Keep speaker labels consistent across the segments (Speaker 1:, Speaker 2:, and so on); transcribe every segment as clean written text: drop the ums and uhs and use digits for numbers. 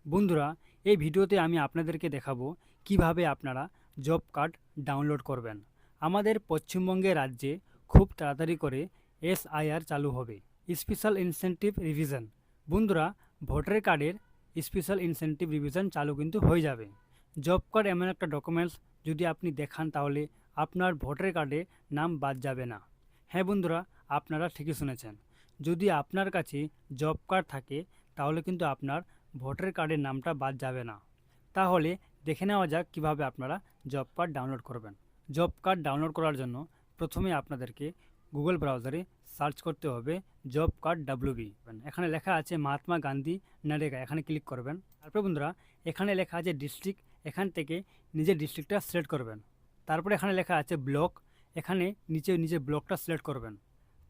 Speaker 1: বন্ধুরা, এই ভিডিওতে আমি আপনাদেরকে দেখাবো কিভাবে আপনারা জব কার্ড ডাউনলোড করবেন। আমাদের পশ্চিমবঙ্গে রাজ্যে খুব তাড়াতাড়ি করে এসআইআর চালু হবে, স্পেশাল ইনসেনটিভ রিভিশন। বন্ধুরা, ভোটার কার্ডের স্পেশাল ইনসেনটিভ রিভিশন চালু কিন্তু হয়ে যাবে। জব কার্ড এমন একটা ডকুমেন্টস, যদি আপনি দেখান তাহলে আপনার ভোটার কার্ডে নাম বাদ যাবে না। হ্যাঁ বন্ধুরা, আপনারা ঠিকই শুনেছেন। যদি আপনার কাছে জব কার্ড থাকে তাহলে কিন্তু আপনার ভোটার কার্ডের নামটা বাদ যাবে না। তাহলে দেখে নেওয়া যাক কিভাবে আপনারা জব কার্ড ডাউনলোড করবেন। জব কার্ড ডাউনলোড করার জন্য প্রথমে আপনাদেরকে গুগল ব্রাউজারে সার্চ করতে হবে জব কার্ড ডাব্লিউবি। এখানে লেখা আছে মহাত্মা গান্ধী নারেগা, এখানে ক্লিক করবেন। তারপর বন্ধুরা, এখানে লেখা আছে ডিস্ট্রিক্ট, এখান থেকে নিজের ডিস্ট্রিক্টটা সিলেক্ট করবেন। তারপরে এখানে লেখা আছে ব্লক, এখানে নিজের ব্লকটা সিলেক্ট করবেন।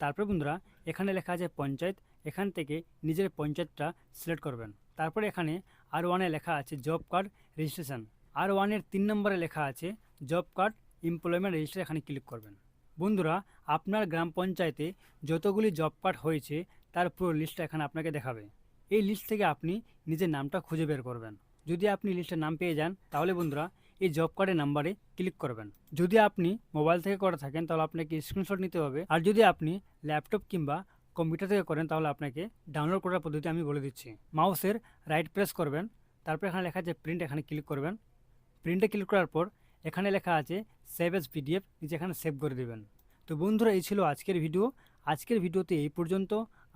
Speaker 1: তারপরে বন্ধুরা, এখানে লেখা আছে পঞ্চায়েত, এখান থেকে নিজের পঞ্চায়েতটা সিলেক্ট করবেন। তারপরে এখানে আর1-এ লেখা আছে জব কার্ড রেজিস্ট্রেশন, আর1-এর 3 নম্বরে লেখা আছে জব কার্ড এমপ্লয়মেন্ট রেজিস্টার, এখানে ক্লিক করবেন। বন্ধুরা, আপনার গ্রাম পঞ্চায়েতে যতগুলি জব কার্ড হয়েছে তার পুরো লিস্টটা এখানে আপনাকে দেখাবে। এই লিস্ট থেকে আপনি নিজের নামটা খুঁজে বের করবেন। যদি আপনি লিস্টের নাম পেয়ে যান তাহলে বন্ধুরা এই জব কার্ডের নাম্বারে ক্লিক করবেন। যদি আপনি মোবাইল থেকে করে থাকেন তাহলে আপনাকে স্ক্রিনশট নিতে হবে, আর যদি আপনি ল্যাপটপ কিংবা কম্পিউটার থেকে করেন তাহলে আপনাকে ডাউনলোড করার পদ্ধতি আমি বলে দিচ্ছি। মাউসের রাইট প্রেস করবেন, তারপর এখানে লেখা আছে প্রিন্ট, এখানে ক্লিক করবেন। প্রিন্টে ক্লিক করার পর এখানে লেখা আছে সেভ এজ পিডিএফ, নিচে এখানে সেভ করে দেবেন। তো বন্ধুরা, এই ছিল আজকের ভিডিও। আজকের ভিডিওতে এই পর্যন্ত।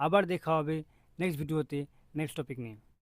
Speaker 1: আবার দেখা হবে নেক্সট ভিডিওতে নেক্সট টপিক নিয়ে।